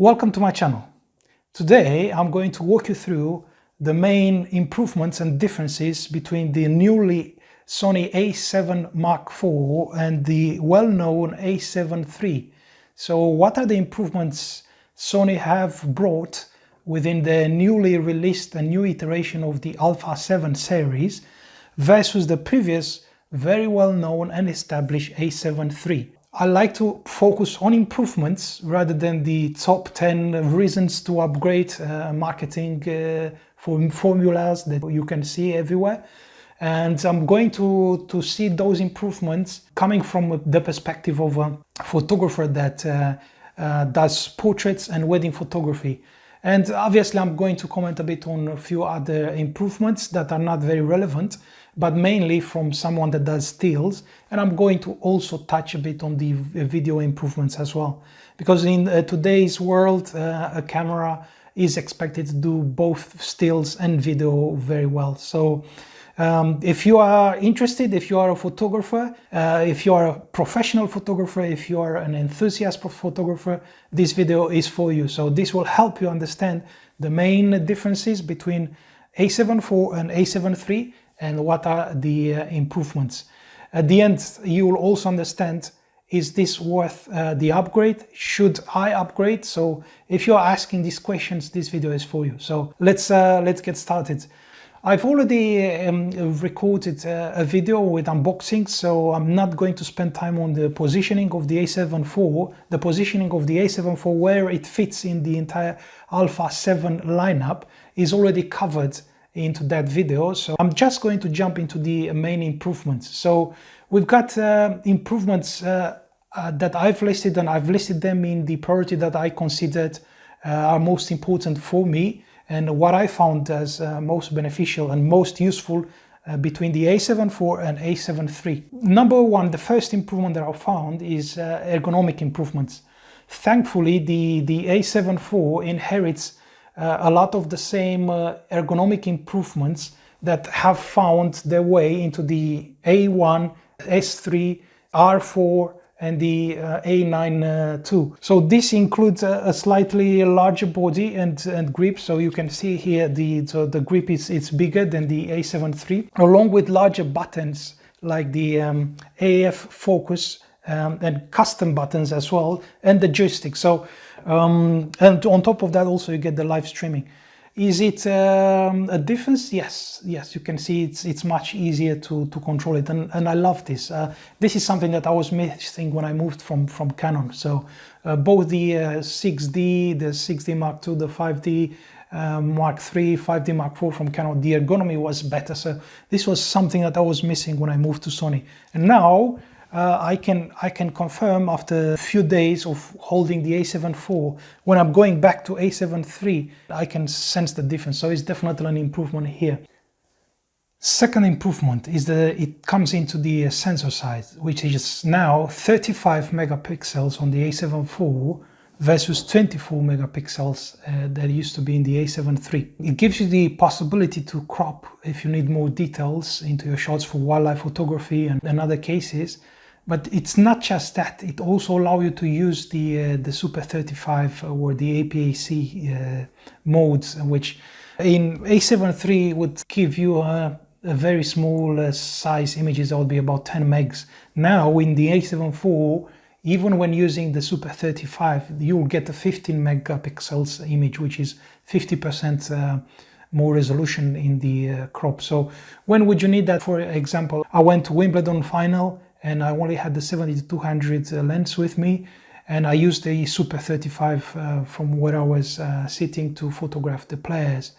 Welcome to my channel. Today I'm going to walk you through the main improvements and differences between the newly Sony A7 Mark IV and the well-known A7 III. So what are the improvements Sony have brought within the newly released and new iteration of the Alpha 7 series versus the previous very well-known and established A7 III? I like to focus on improvements rather than the top 10 reasons to upgrade marketing formulas that you can see everywhere. And I'm going to see those improvements coming from the perspective of a photographer that does portraits and wedding photography. And obviously I'm going to comment a bit on a few other improvements that are not very relevant, but mainly from someone that does stills. And I'm going to also touch a bit on the video improvements as well, because in today's world a camera is expected to do both stills and video very well. So if you are interested, if you are a photographer, if you are a professional photographer, if you are an enthusiast photographer, this video is for you. So this will help you understand the main differences between A7 IV and A7 III and what are the improvements. At the end, you will also understand, is this worth the upgrade? Should I upgrade? So if you're asking these questions, this video is for you. So let's get started. I've already recorded a video with unboxing, so I'm not going to spend time on the positioning of the A7 IV, the positioning of the A7 IV, where it fits in the entire Alpha 7 lineup is already covered into that video. So I'm just going to jump into the main improvements. So we've got improvements that I've listed, and I've listed them in the priority that I considered are most important for me, and what I found as most beneficial and most useful between the A7 IV and A7 III. Number one, the first improvement that I found is ergonomic improvements. Thankfully, the A7 IV inherits a lot of the same ergonomic improvements that have found their way into the A1, S3, R4, and the A9 II. So this includes a slightly larger body and grip. So you can see here the grip is bigger than the A7 III, along with larger buttons like the AF focus and custom buttons as well, and the joystick. So and on top of that also you get the live streaming. Is it a difference? Yes, you can see it's much easier to control it, and I love this. This is something that I was missing when I moved from Canon. So both the 6D, the 6D Mark II, the 5D Mark III, 5D Mark IV from Canon, the ergonomy was better. So this was something that I was missing when I moved to Sony, and now I can confirm after a few days of holding the A7 IV, when I'm going back to A7 III, I can sense the difference. So it's definitely an improvement here. Second improvement is that it comes into the sensor size, which is now 35 megapixels on the A7 IV versus 24 megapixels that used to be in the A7 III. It gives you the possibility to crop if you need more details into your shots for wildlife photography and other cases. But it's not just that, it also allows you to use the Super 35 or the APAC modes, which in A7 III would give you a very small size images that would be about 10 megs. Now in the A7 IV, even when using the Super 35, you'll get a 15 megapixels image, which is 50% more resolution in the crop. So when would you need that? For example, I went to Wimbledon final and I only had the 70-200 lens with me, and I used the Super 35 from where I was sitting to photograph the players.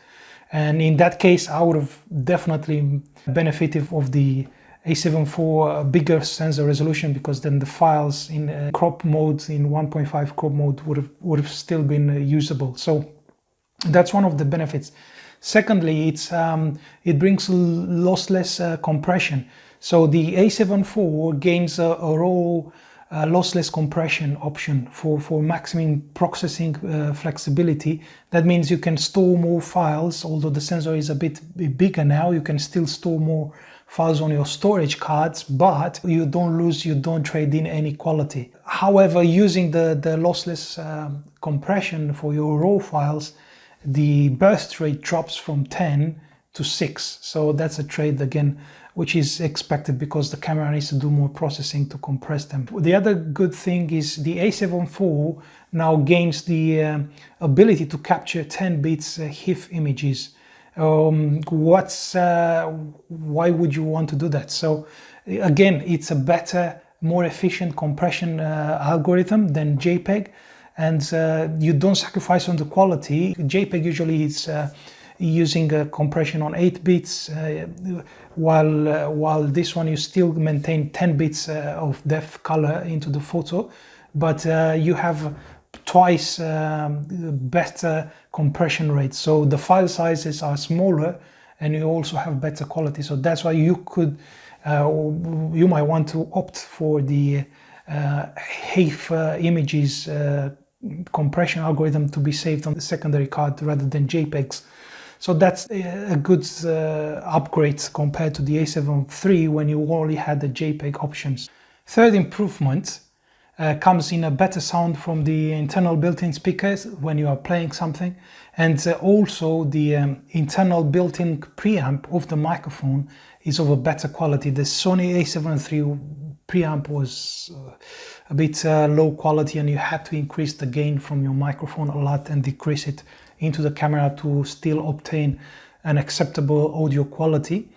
And in that case, I would have definitely benefited of the A7 IV bigger sensor resolution, because then the files in crop mode, in 1.5 crop mode, would have still been usable. So that's one of the benefits. Secondly, it brings lossless compression. So the A7 IV gains a raw lossless compression option for maximum processing flexibility. That means you can store more files. Although the sensor is a bit bigger now, you can still store more files on your storage cards, but you don't trade in any quality. However, using the lossless compression for your raw files, the burst rate drops from 10 to 6. So that's a trade again, which is expected because the camera needs to do more processing to compress them. The other good thing is the A7 IV now gains the ability to capture 10 bits HEIF images. Why would you want to do that? So again, it's a better, more efficient compression algorithm than JPEG, and you don't sacrifice on the quality. JPEG usually is using a compression on 8 bits, while this one you still maintain 10 bits of depth color into the photo, but you have twice better compression rate. So the file sizes are smaller and you also have better quality. So that's why you might want to opt for the HEIF images compression algorithm to be saved on the secondary card rather than JPEGs. So that's a good upgrade compared to the A7 III when you only had the JPEG options. Third improvement comes in a better sound from the internal built-in speakers when you are playing something, and also the internal built-in preamp of the microphone is of a better quality. The Sony A7 III preamp was a bit low quality, and you had to increase the gain from your microphone a lot and decrease it into the camera to still obtain an acceptable audio quality.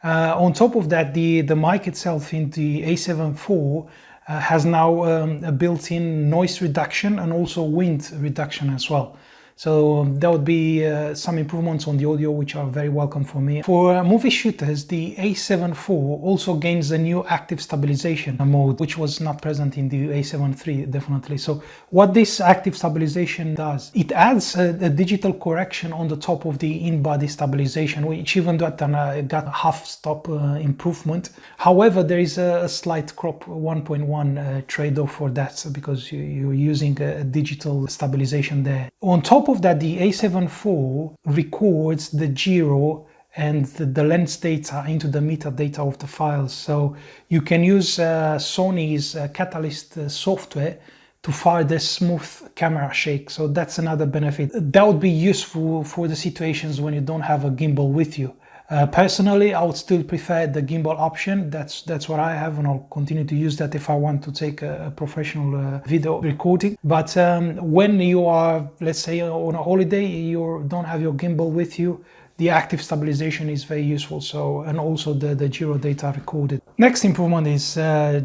On top of that, the mic itself in the A7 IV has now a built-in noise reduction and also wind reduction as well. So there would be some improvements on the audio which are very welcome for me. For movie shooters, the A7 IV also gains a new active stabilization mode, which was not present in the A7 III, definitely. So what this active stabilization does, it adds a digital correction on the top of the in-body stabilization, which even got a half-stop improvement. However, there is a slight crop 1.1 trade-off for that, because you're using a digital stabilization there. On top of that, the A7 IV records the gyro and the lens data into the metadata of the files. So you can use Sony's Catalyst software to further smooth camera shake. So that's another benefit. That would be useful for the situations when you don't have a gimbal with you. Personally, I would still prefer the gimbal option. That's what I have, and I'll continue to use that if I want to take a professional video recording. But when you are, let's say, on a holiday, you don't have your gimbal with you, the active stabilization is very useful. So, and also the gyro data recorded. Next improvement is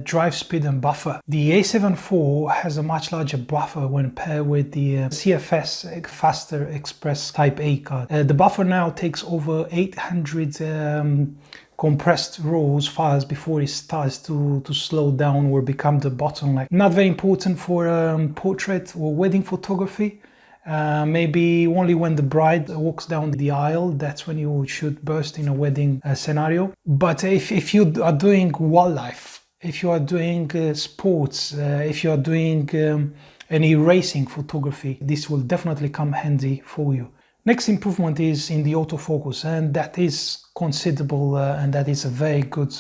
drive speed and buffer. The A7 IV has a much larger buffer when paired with the CFS Faster Express Type A card. The buffer now takes over 800 compressed RAW files before it starts to slow down or become the bottleneck. Not very important for portrait or wedding photography. Maybe only when the bride walks down the aisle, that's when you should burst in a wedding scenario. But if you are doing wildlife, if you are doing sports, if you are doing any racing photography, this will definitely come handy for you. Next improvement is in the autofocus, and that is considerable, and that is a very good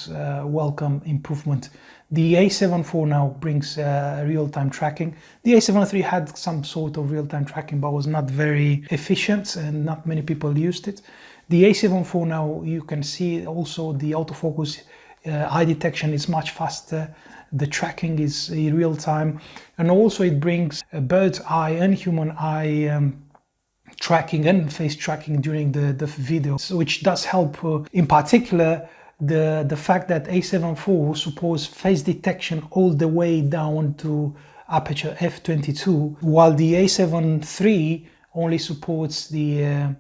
welcome improvement. The A7 IV now brings real-time tracking. The A7 III had some sort of real-time tracking, but was not very efficient and not many people used it. The A7 IV now, you can see also the autofocus eye detection is much faster. The tracking is real-time, and also it brings a bird's eye and human eye tracking and face tracking during the video, which does help. In particular, the fact that A7 IV supports face detection all the way down to aperture f/22, while the A7 III only supports the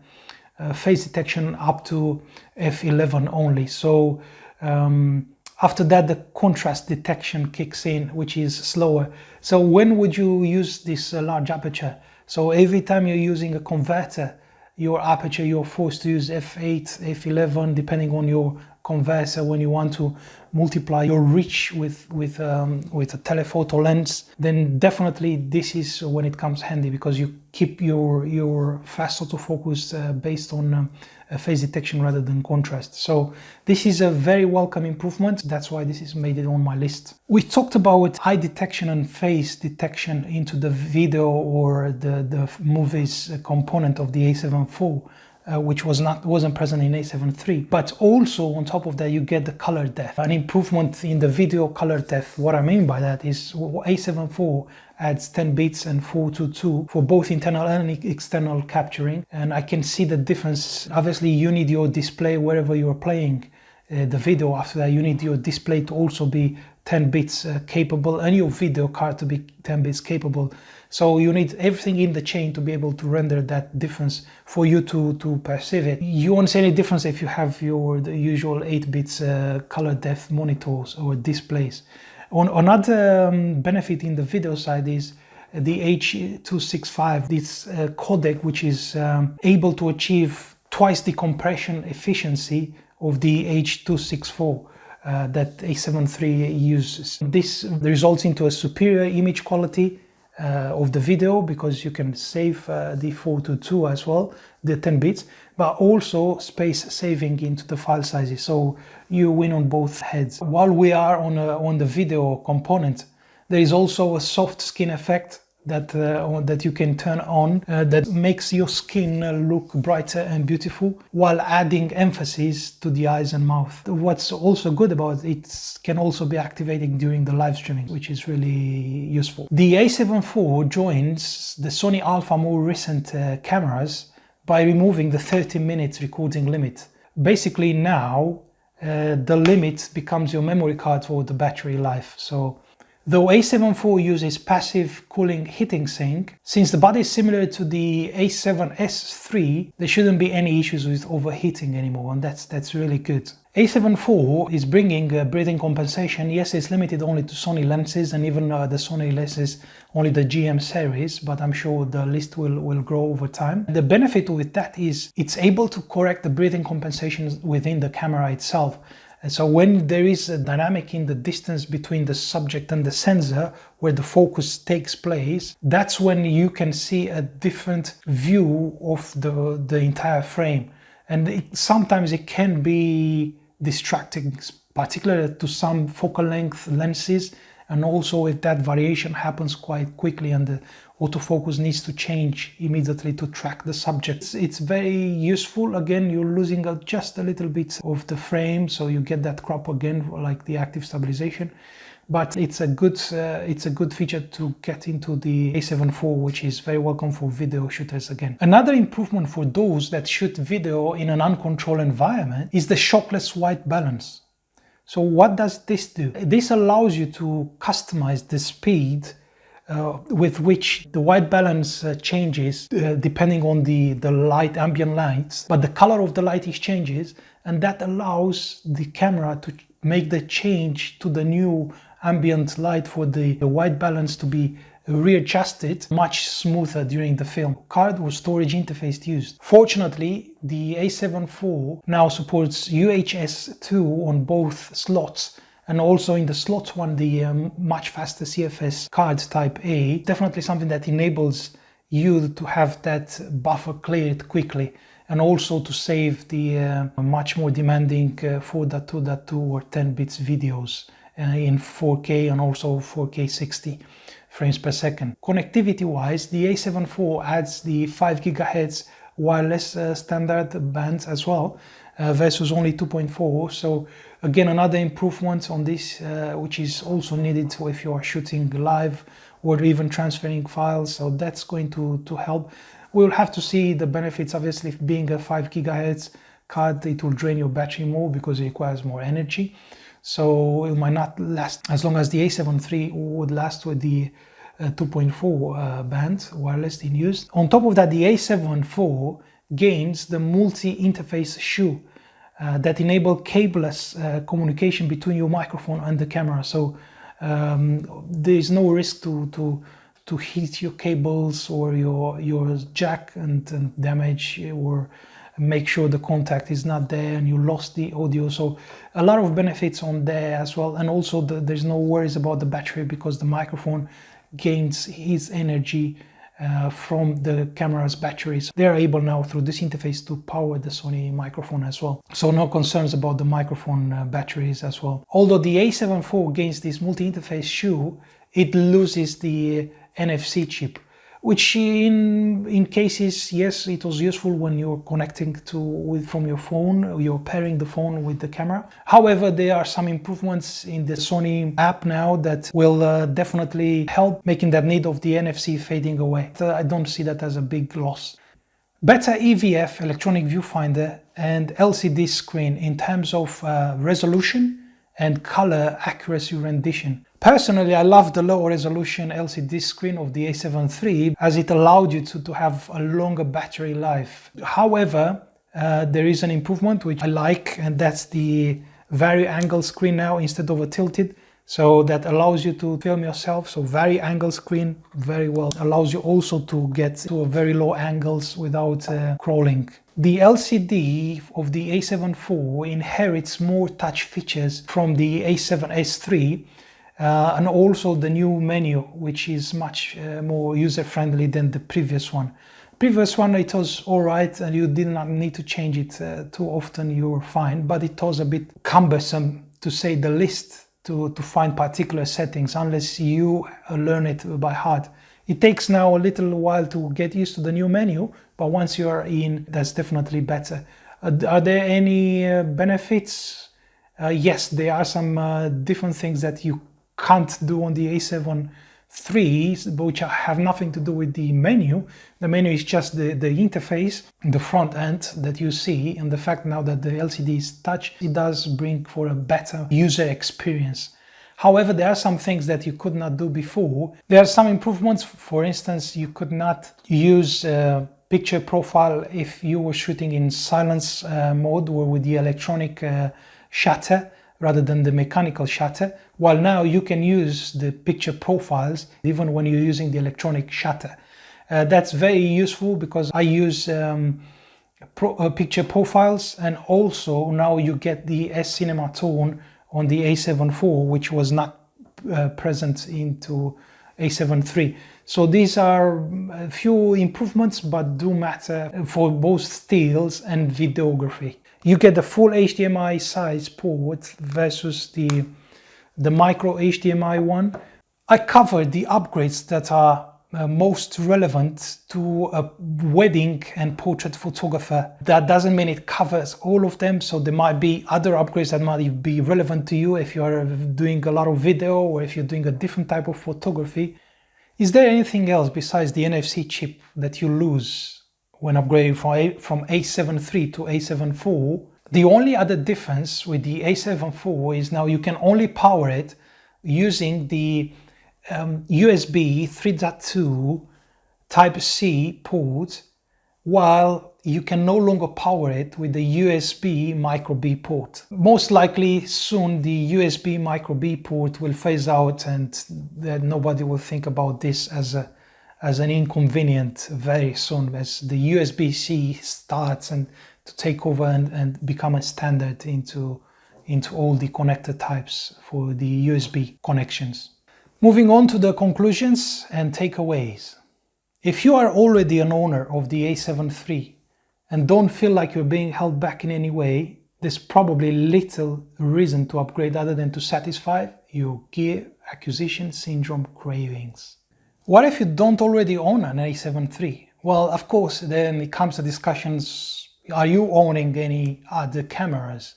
face detection up to f/11 only. So after that, the contrast detection kicks in, which is slower. So when would you use this large aperture? So every time you're using a converter, your aperture, you're forced to use f/8, f/11, depending on your converter, when you want to multiply your reach with a telephoto lens, then definitely this is when it comes handy, because you keep your fast autofocus based on phase detection rather than contrast. So this is a very welcome improvement. That's why this is made it on my list. We talked about eye detection and face detection into the video or the movies component of the A7 IV. Which wasn't present in A7 III. But also on top of that, you get the color depth, an improvement in the video color depth. What I mean by that is A7 IV adds 10 bits and 422 for both internal and external capturing, and I can see the difference. Obviously, you need your display wherever you're playing the video. After that, you need your display to also be 10 bits capable, and your video card to be 10 bits capable. So you need everything in the chain to be able to render that difference for you to perceive it. You won't see any difference if you have the usual 8 bits color depth monitors or displays. Another benefit in the video side is the H.265, this codec, which is able to achieve twice the compression efficiency of the H.264 that A7 III uses. This results into a superior image quality of the video, because you can save the 422 as well, the 10 bits, but also space saving into the file sizes, so you win on both heads. While we are on the video component, there is also a soft skin effect that you can turn on that makes your skin look brighter and beautiful while adding emphasis to the eyes and mouth. What's also good about it can also be activated during the live streaming, which is really useful. The A7 IV joins the Sony Alpha more recent cameras by removing the 30 minutes recording limit. Basically now the limit becomes your memory card for the battery life. So though A7 IV uses passive cooling heating sink, since the body is similar to the A7S III, there shouldn't be any issues with overheating anymore, and that's really good. A7 IV is bringing breathing compensation. Yes, it's limited only to Sony lenses, and even the Sony lenses only the GM series, but I'm sure the list will grow over time. The benefit with that is it's able to correct the breathing compensation within the camera itself. And so when there is a dynamic in the distance between the subject and the sensor where the focus takes place, that's when you can see a different view of the entire frame. And sometimes it can be distracting, particularly to some focal length lenses, and also if that variation happens quite quickly and the autofocus needs to change immediately to track the subject. It's very useful. Again, you're losing just a little bit of the frame, so you get that crop again, like the active stabilization. But it's a good feature to get into the A7 IV, which is very welcome for video shooters again. Another improvement for those that shoot video in an uncontrolled environment is the shockless white balance. So what does this do? This allows you to customize the speed with which the white balance changes depending on the light, ambient lights, but the color of the light changes, and that allows the camera to make the change to the new ambient light for the white balance to be readjusted much smoother during the film. Card or storage interface used. Fortunately, the A7 IV now supports UHS 2 on both slots, and also in the slots one, the much faster CFS card type A. Definitely something that enables you to have that buffer cleared quickly, and also to save the much more demanding 4.2.2 or 10 bits videos in 4K and also 4K 60 frames per second. Connectivity wise, the A7 IV adds the 5 GHz wireless standard band as well, versus only 2.4. So again, another improvement on this, which is also needed if you are shooting live or even transferring files. So that's going to help. We'll have to see the benefits. Obviously, being a 5 GHz card, it will drain your battery more because it requires more energy. So it might not last as long as the A7 III would last with the 2.4 band wireless in use. On top of that, the A7 IV gains the multi-interface shoe that enable cabeless communication between your microphone and the camera. So there is no risk to hit your cables or your jack and damage or make sure the contact is not there and you lost the audio. So a lot of benefits on there as well. And also there's no worries about the battery, because the microphone gains its energy from the camera's batteries. They're able now through this interface to power the Sony microphone as well. So no concerns about the microphone batteries as well. Although the A7 IV gains this multi-interface shoe, it loses the NFC chip, which in cases, yes, it was useful when you're connecting from your phone, you're pairing the phone with the camera. However, there are some improvements in the Sony app now that will definitely help making that need of the NFC fading away. So I don't see that as a big loss. Better EVF, electronic viewfinder, and LCD screen in terms of resolution and color accuracy rendition. Personally, I love the low resolution LCD screen of the A7 III, as it allowed you to have a longer battery life. However, there is an improvement which I like, and that's the vari-angle screen now instead of a tilted. So that allows you to film yourself. So vari-angle screen very well. Allows you also to get to a very low angles without crawling. The LCD of the A7 IV inherits more touch features from the A7S III. And also the new menu, which is much more user-friendly than the previous one. Previous one, it was alright and you did not need to change it too often, you were fine, but it was a bit cumbersome, to say the least, to find particular settings unless you learn it by heart. It takes now a little while to get used to the new menu, but once you are in, that's definitely better. Are there any benefits? Yes, there are some different things that you can't do on the A7 III, which have nothing to do with the menu. The menu is just the interface, the front end that you see, and the fact now that the LCD is touch, it does bring for a better user experience. However, there are some things that you could not do before. There are some improvements. For instance, you could not use picture profile if you were shooting in silence mode or with the electronic shutter rather than the mechanical shutter, while now you can use the picture profiles even when you're using the electronic shutter. That's very useful because I use picture profiles, and also now you get the S-Cinema tone on the A7 IV, which was not present into A7 III. So these are a few improvements, but do matter for both stills and videography. You get the full HDMI size port versus the micro HDMI one. I covered the upgrades that are most relevant to a wedding and portrait photographer. That doesn't mean it covers all of them, so there might be other upgrades that might be relevant to you if you are doing a lot of video or if you're doing a different type of photography. Is there anything else besides the NFC chip that you lose when upgrading from A7 III to A7 IV? The only other difference with the A7 IV is now you can only power it using the USB 3.2 Type-C port, while you can no longer power it with the USB micro B port. Most likely soon the USB micro B port will phase out, and that nobody will think about this as an inconvenient very soon, as the USB-C starts and to take over and become a standard into all the connector types for the USB connections. Moving on to the conclusions and takeaways. If you are already an owner of the A7 III and don't feel like you're being held back in any way, there's probably little reason to upgrade other than to satisfy your gear acquisition syndrome cravings. What if you don't already own an A7 III? Well, of course, then it comes to discussions, are you owning any other cameras?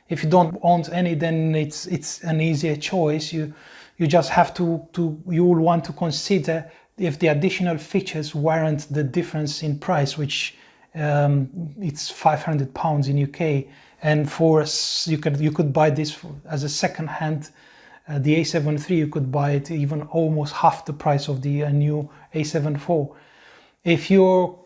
If you don't own any, then it's an easier choice. You just have you will want to consider if the additional features warrant the difference in price, which it's £500 in UK, and for us you could buy this as a second hand. The A7 III, you could buy it even almost half the price of the new A7 IV. If you're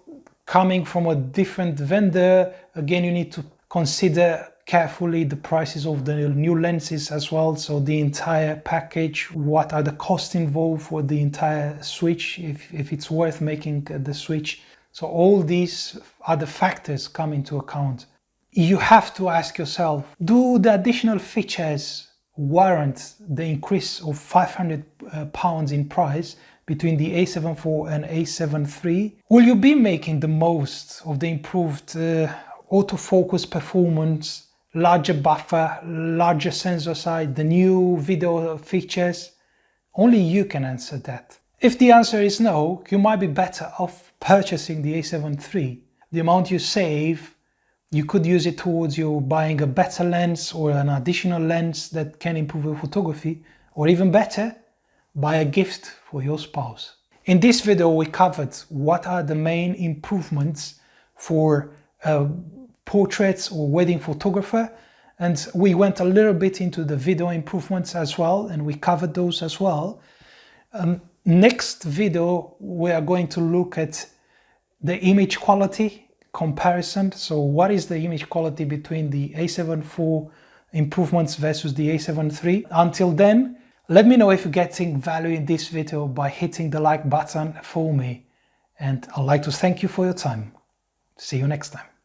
coming from a different vendor, again you need to consider carefully the prices of the new lenses as well. So the entire package, what are the costs involved for the entire switch, if it's worth making the switch. So all these other factors come into account. You have to ask yourself, do the additional features warrant the increase of £500 in price between the A7 IV and A7 III? Will you be making the most of the improved autofocus performance, larger buffer, larger sensor size, the new video features? Only you can answer that. If the answer is no, you might be better off purchasing the A7 III. The amount you save, you could use it towards you buying a better lens or an additional lens that can improve your photography, or even better, buy a gift for your spouse. In this video we covered what are the main improvements for portraits or wedding photographer, and we went a little bit into the video improvements as well, and we covered those as well. Next video we are going to look at the image quality comparison. So what is the image quality between the A7 IV improvements versus the A7 III? Until then, let me know if you're getting value in this video by hitting the like button for me, and I'd like to thank you for your time. See you next time.